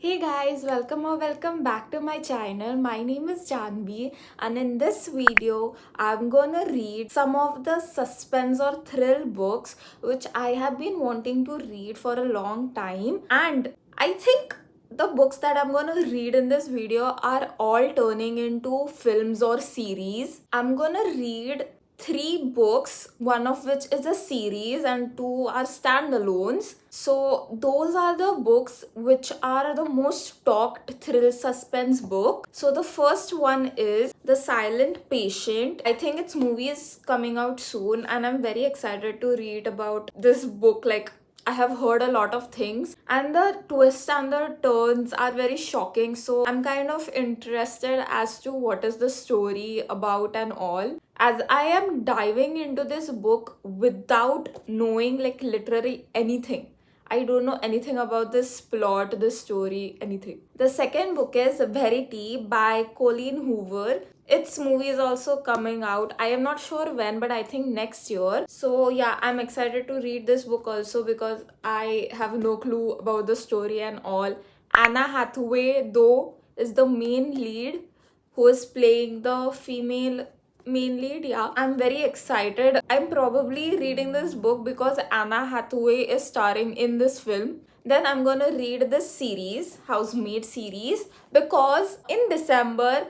Hey guys, welcome back to my channel. My name is Janhavi, and in this video I'm gonna read some of the suspense or thrill books which I have been wanting to read for a long time. And I think the books that I'm gonna read in this video are all turning into films or series. I'm gonna read three books, one of which is a series and two are standalones. So those are the books which are the most talked thrill suspense book. So the first one is The Silent Patient. I think its movie is coming out soon and I'm very excited to read about this book. Like, I have heard a lot of things and the twists and the turns are very shocking. So I'm kind of interested as to what is the story about and all. As I am diving into this book without knowing like literally anything. I don't know anything about this plot, this story, anything. The second book is Verity by Colleen Hoover. Its movie is also coming out. I am not sure when, but I think next year. So yeah, I'm excited to read this book also because I have no clue about the story and all. Anna Hathaway, though, is the main lead who is playing the female main lead. Yeah, I'm very excited. I'm probably reading this book because Anna Hathaway is starring in this film. Then I'm gonna read this series, Housemaid Series, because in December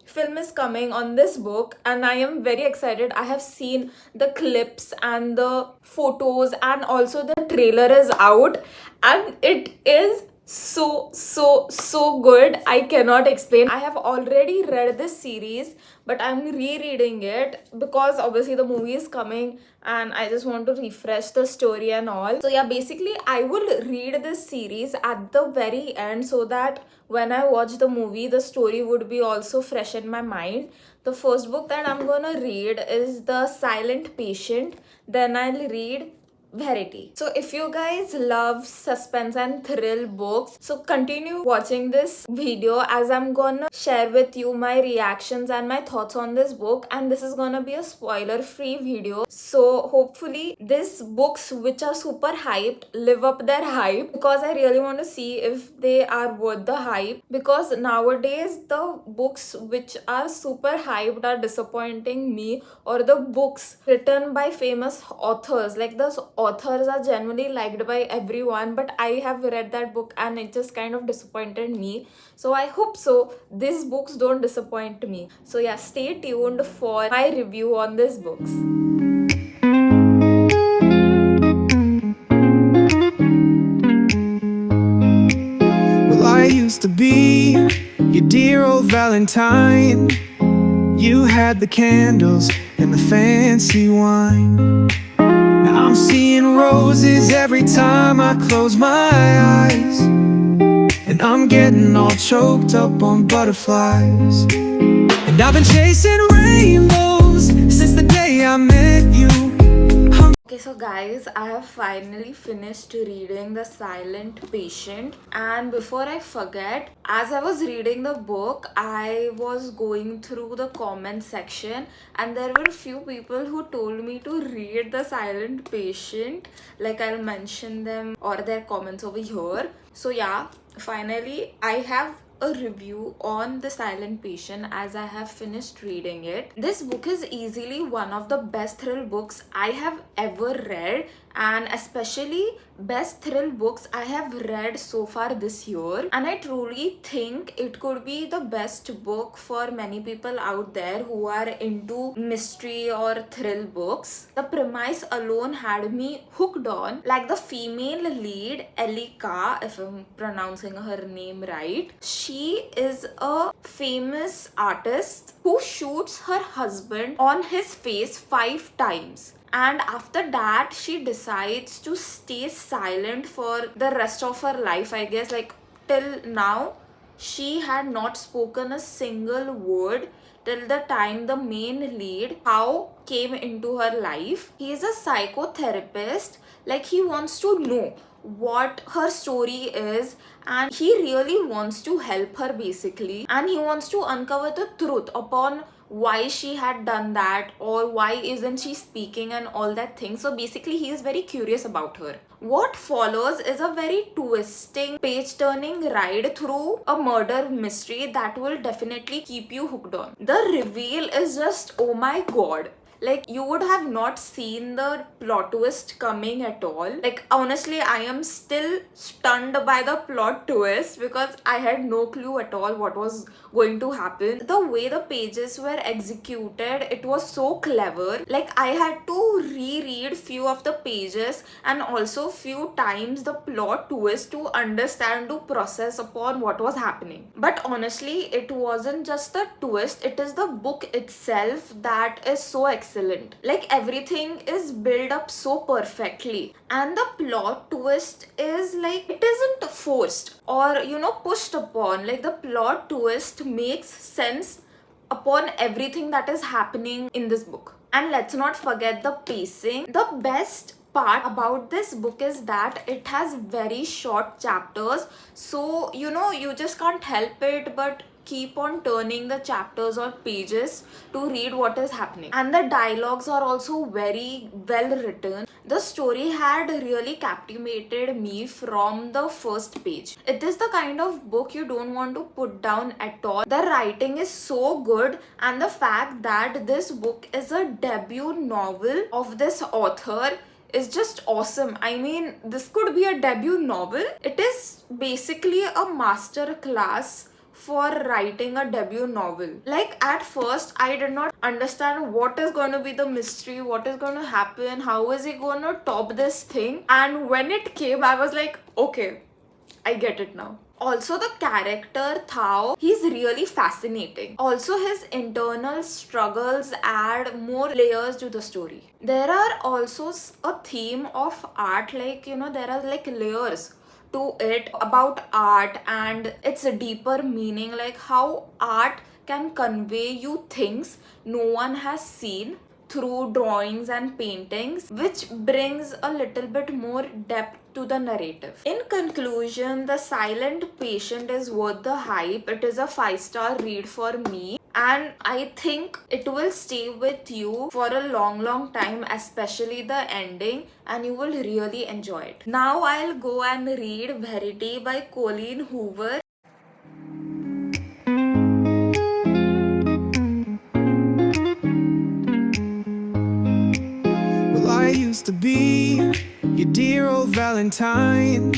film is coming on this book and I am very excited. I have seen the clips and the photos and also the trailer is out and it is so good. I cannot explain. I have already read this series, but I'm rereading it because obviously the movie is coming and I just want to refresh the story and all. So yeah, basically I will read this series at the very end so that when I watch the movie, the story would be also fresh in my mind. The first book that I'm gonna read is The Silent Patient. Then I'll read Verity. So if you guys love suspense and thrill books, so continue watching this video as I'm gonna share with you my reactions and my thoughts on this book, and this is gonna be a spoiler free video. So hopefully these books which are super hyped live up their hype, because I really want to see if they are worth the hype, because nowadays the books which are super hyped are disappointing me, or the books written by famous authors, like those authors are genuinely liked by everyone, but I have read that book and it just kind of disappointed me. So I hope so these books don't disappoint me. So yeah, stay tuned for my review on these books. Well, I used to be your dear old Valentine. You had the candles and the fancy wine. Now I'm seeing roses every time I close my eyes, and I'm getting all choked up on butterflies. And I've been chasing rainbows since the day I met you. Okay, so guys, I have finally finished reading The Silent Patient, and before I forget, as I was reading the book, I was going through the comment section and there were a few people who told me to read The Silent Patient. Like, I'll mention them or their comments over here. So yeah, finally I have a review on The Silent Patient as I have finished reading it. This book is easily one of the best thrill books I have ever read, and especially best thrill books I have read so far this year. And I truly think it could be the best book for many people out there who are into mystery or thrill books. The premise alone had me hooked on. Like, the female lead, Elika, if I'm pronouncing her name right, she is a famous artist who shoots her husband on his face 5 times. And after that, she decides to stay silent for the rest of her life, I guess. Like, till now, she had not spoken a single word till the time the main lead, How, came into her life. He is a psychotherapist. Like, he wants to know what her story is and he really wants to help her basically, and he wants to uncover the truth upon why she had done that, or why isn't she speaking and all that thing. So basically he is very curious about her. What follows is a very twisting, page turning ride through a murder mystery that will definitely keep you hooked on. The reveal is just, oh my god. Like, you would have not seen the plot twist coming at all. Like, honestly, I am still stunned by the plot twist because I had no clue at all what was going to happen. The way the pages were executed, it was so clever. Like, I had to reread few of the pages and also few times the plot twist to understand, to process upon what was happening. But honestly, it wasn't just the twist, it is the book itself that is so excellent. Like, everything is built up so perfectly, and the plot twist is like, it isn't forced or pushed upon. Like, the plot twist makes sense upon everything that is happening in this book. And let's not forget the pacing. The best part about this book is that it has very short chapters, so you just can't help it but keep on turning the chapters or pages to read what is happening. And the dialogues are also very well written. The story had really captivated me from the first page. It is the kind of book you don't want to put down at all. The writing is so good, and the fact that this book is a debut novel of this author is just awesome. I mean, this could be a debut novel. It is basically a master class for writing a debut novel. Like, at first I did not understand what is going to be the mystery, what is going to happen, how is he going to top this thing. And when it came, I was like, okay, I get it now. Also, the character Thao, he's really fascinating. Also, his internal struggles add more layers to the story. There are also a theme of art, like there are like layers to it about art and its deeper meaning, like how art can convey you things no one has seen through drawings and paintings, which brings a little bit more depth to the narrative. In conclusion, The Silent Patient is worth the hype. It is a 5-star read for me, and I think it will stay with you for a long time, especially the ending, and you will really enjoy it. Now I'll go and read Verity by Colleen Hoover. Well, I used to be your dear old Valentine.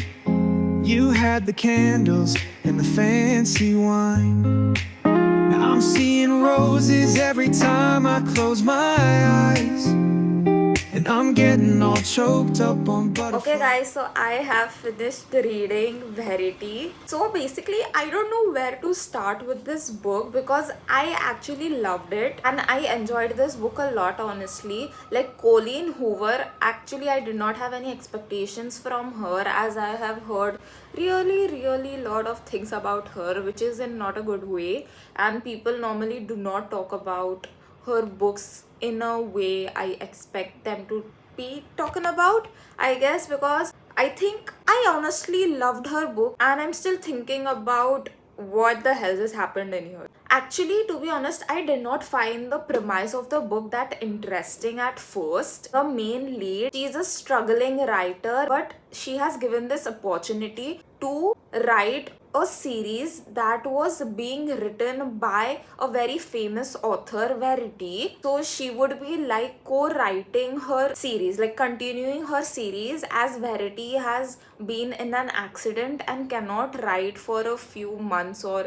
You had the candles and the fancy wine. Now I'm seeing roses every time I close my eyes, and I'm getting all choked up on butterflies. Okay guys, so I have finished reading Verity. So basically, I don't know where to start with this book because I actually loved it and I enjoyed this book a lot, honestly. Like, Colleen Hoover, actually I did not have any expectations from her, as I have heard really lot of things about her, which is in not a good way, and people normally do not talk about her books in a way I expect them to be talking about, I guess, because I think I honestly loved her book and I'm still thinking about what the hell just happened in here. Actually, to be honest, I did not find the premise of the book that interesting at first. The main lead, she's a struggling writer, but she has given this opportunity to write a series that was being written by a very famous author, Verity. So she would be like co-writing her series, like continuing her series, as Verity has been in an accident and cannot write for a few months or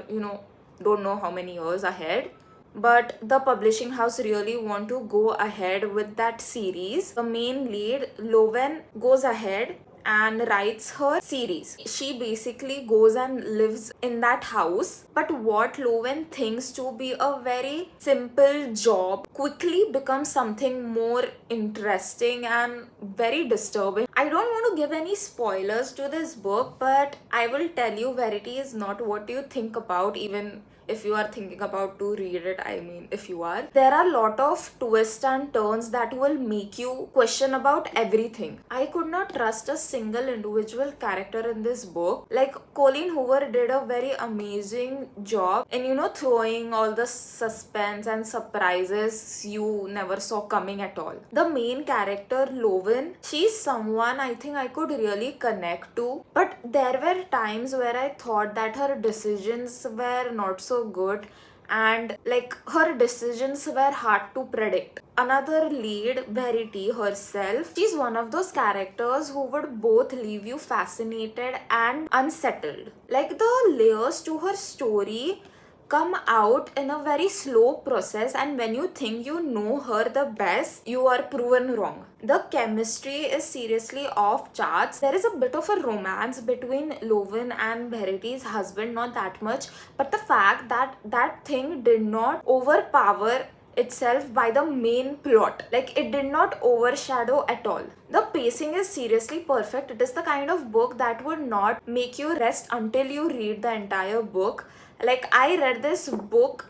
don't know how many years ahead. But the publishing house really want to go ahead with that series. The main lead, Lowen, goes ahead and writes her series. She basically goes and lives in that house, but what Lowen thinks to be a very simple job quickly becomes something more interesting and very disturbing. I don't want to give any spoilers to this book, but I will tell you, Verity is not what you think about, even if you are thinking about to read it. I mean, if you are, there are a lot of twists and turns that will make you question about everything. I could not trust a single individual character in this book. Like, Colleen Hoover did a very amazing job in, throwing all the suspense and surprises you never saw coming at all. The main character, Lovin, she's someone I think I could really connect to, but there were times where I thought that her decisions were not so good, and like her decisions were hard to predict. Another lead, Verity herself, she's one of those characters who would both leave you fascinated and unsettled. Like, the layers to her story come out in a very slow process, and when you think you know her the best, you are proven wrong. The chemistry is seriously off charts. There is a bit of a romance between Lovin and Verity's husband, not that much, but the fact that that thing did not overpower itself by the main plot. Like, it did not overshadow at all. The pacing is seriously perfect. It is the kind of book that would not make you rest until you read the entire book. Like, I read this book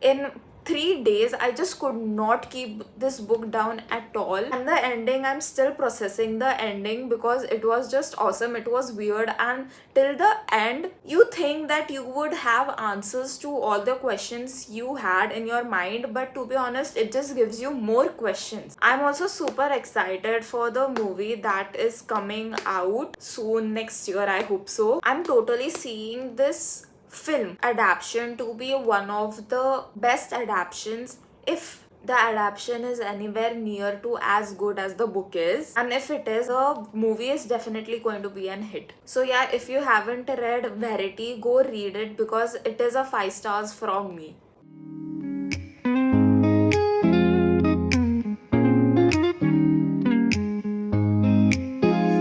in 3 days. I just could not keep this book down at all. And the ending, I'm still processing the ending because it was just awesome. It was weird, and till the end, you think that you would have answers to all the questions you had in your mind, but to be honest, it just gives you more questions. I'm also super excited for the movie that is coming out soon next year. I hope so. I'm totally seeing this film adaptation to be one of the best adaptations, if the adaptation is anywhere near to as good as the book is, and if it is, the movie is definitely going to be an hit. So yeah, if you haven't read Verity, go read it because it is a 5 stars from me.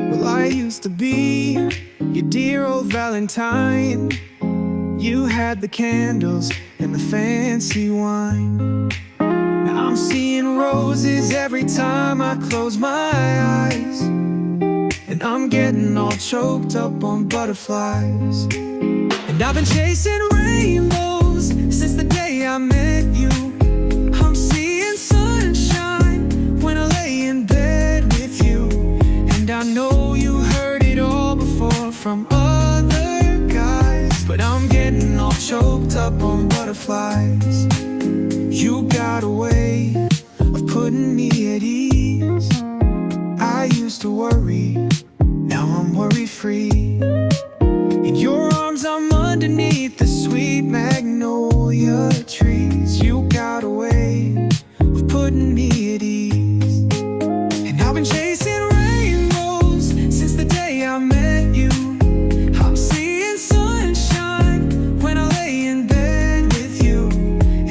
Well, I used to be your dear old Valentine. You had the candles and the fancy wine. Now I'm seeing roses every time I close my eyes, and I'm getting all choked up on butterflies. And I've been chasing rainbows since the day I met you. I'm seeing sunshine when I lay in bed with you. And I know you heard it all before from other guys, but I'm getting all choked up on butterflies. You got a way of putting me at ease. I used to worry, now I'm worry-free. In your arms I'm underneath the sweet magnolia trees. You got a way of putting me at ease. And I've been chasing rainbows since the day I met you. I'm seeing sunshine when I lay in bed with you.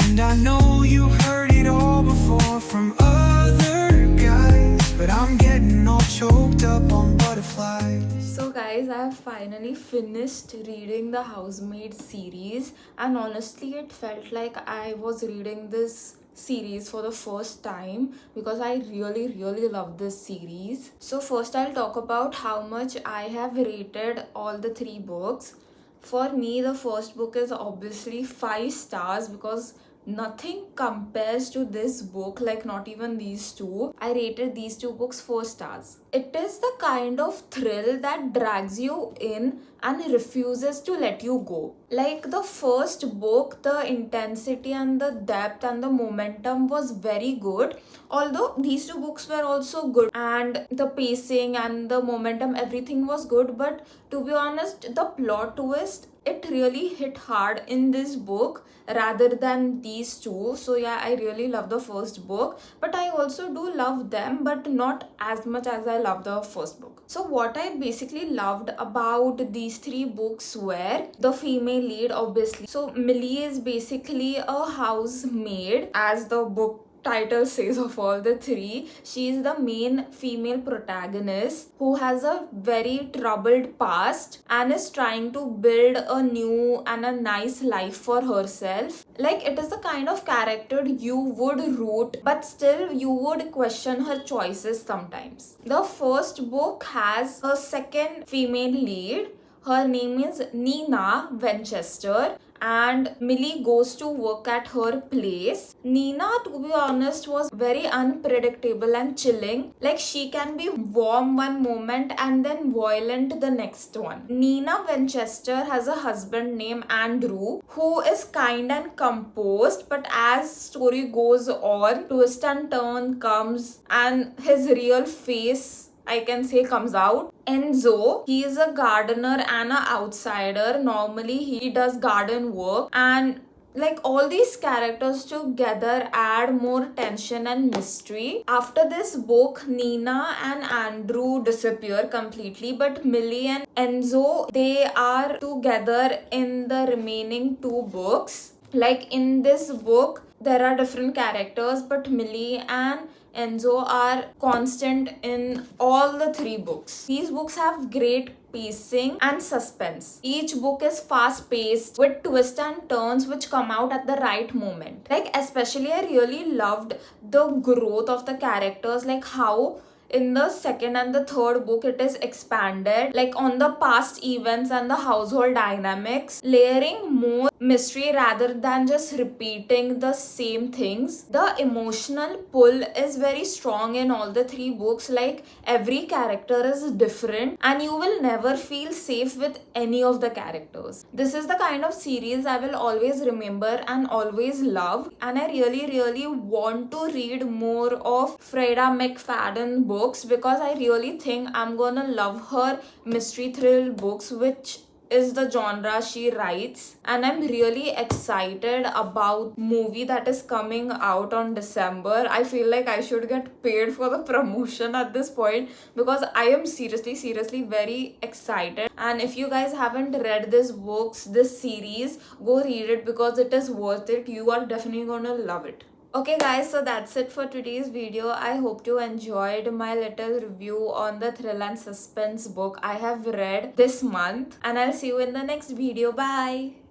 And I know you heard it all before from other guys, but I'm getting all choked up on butterflies. So guys, I have finally finished reading the Housemaid series, and honestly it felt like I was reading this series for the first time because I really love this series. So first I'll talk about how much I have rated all the 3 books. For me, the first book is obviously 5 stars because nothing compares to this book, like not even these two. I rated these 2 books 4 stars. It is the kind of thrill that drags you in and refuses to let you go. Like the first book, the intensity and the depth and the momentum was very good. Although these 2 books were also good, and the pacing and the momentum, everything was good, but to be honest, the plot twist, it really hit hard in this book rather than these 2. So yeah, I really love the first book, but I also do love them, but not as much as I love the first book. So what I basically loved about these 3 books were the female lead, obviously. So Millie is basically a housemaid, as the book title says. Of all the 3, she is the main female protagonist who has a very troubled past and is trying to build a new and a nice life for herself. Like, it is the kind of character you would root, but still you would question her choices sometimes. The first book has a second female lead. Her name is Nina Winchester, and Millie goes to work at her place. Nina, to be honest, was very unpredictable and chilling. Like, she can be warm one moment and then violent the next one. Nina Winchester has a husband named Andrew who is kind and composed, but as story goes on, twist and turn comes and his real face, I can say, comes out. Enzo, he is a gardener and an outsider. Normally, he does garden work, and like all these characters together add more tension and mystery. After this book, Nina and Andrew disappear completely, but Millie and Enzo, they are together in the remaining two books. Like in this book, there are different characters, but Millie and Enzo are constant in all the three books. These books have great pacing and suspense. Each book is fast paced with twists and turns which come out at the right moment. Like, especially, I really loved the growth of the characters, like how in the second and the third book it is expanded like on the past events and the household dynamics, layering more mystery rather than just repeating the same things. The emotional pull is very strong in all the three books. Like, every character is different and you will never feel safe with any of the characters. This is the kind of series I will always remember and always love, and I really want to read more of Freda McFadden books because I really think I'm gonna love her mystery thrill books, which is the genre she writes. And I'm really excited about movie that is coming out on December. I feel like I should get paid for the promotion at this point because I am seriously very excited. And if you guys haven't read this books, this series, go read it because it is worth it. You are definitely gonna love it. Okay guys, so that's it for today's video. I hope you enjoyed my little review on the thrill and suspense book I have read this month, and I'll see you in the next video. Bye.